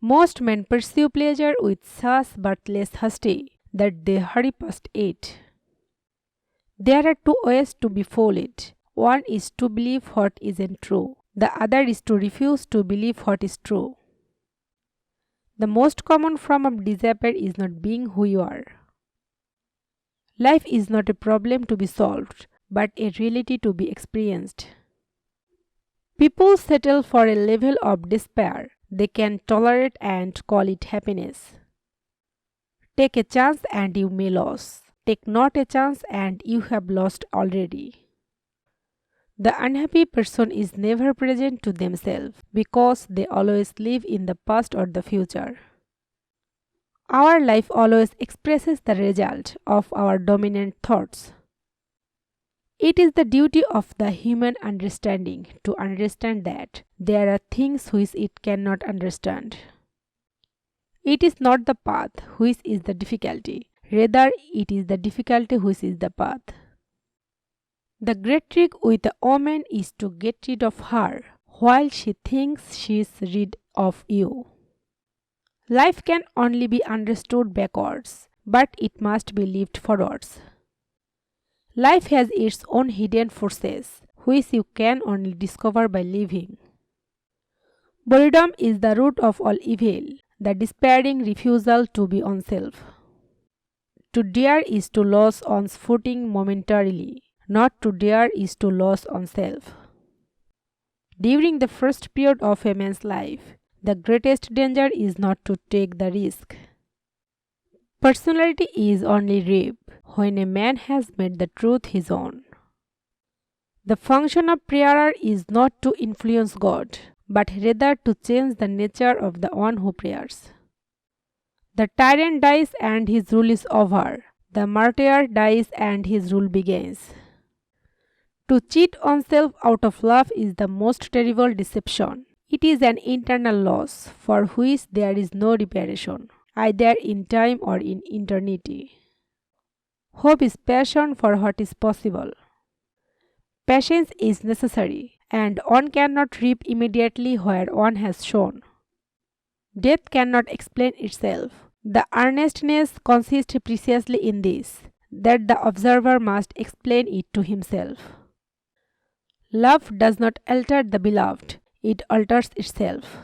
Most men pursue pleasure with such birthless hasty that they hurry past it. There are two ways to befall it. One is to believe what isn't true. The other is to refuse to believe what is true. The most common form of despair is not being who you are. Life is not a problem to be solved, but a reality to be experienced. People settle for a level of despair they can tolerate and call it happiness. Take a chance and you may lose. Take not a chance and you have lost already. The unhappy person is never present to themselves because they always live in the past or the future. Our life always expresses the result of our dominant thoughts. It is the duty of the human understanding to understand that there are things which it cannot understand. It is not the path which is the difficulty, rather it is the difficulty which is the path. The great trick with a woman is to get rid of her while she thinks she is rid of you. Life can only be understood backwards, but it must be lived forwards. Life has its own hidden forces, which you can only discover by living. Boredom is the root of all evil, the despairing refusal to be oneself. To dare is to lose one's footing momentarily. Not to dare is to lose oneself. During the first period of a man's life, the greatest danger is not to take the risk. Personality is only reap when a man has made the truth his own. The function of prayer is not to influence God, but rather to change the nature of the one who prays. The tyrant dies and his rule is over. The martyr dies and his rule begins. To cheat oneself out of love is the most terrible deception. It is an internal loss for which there is no reparation, either in time or in eternity. Hope is passion for what is possible. Patience is necessary, and one cannot reap immediately where one has sown. Death cannot explain itself. The earnestness consists precisely in this, that the observer must explain it to himself. Love does not alter the beloved, it alters itself.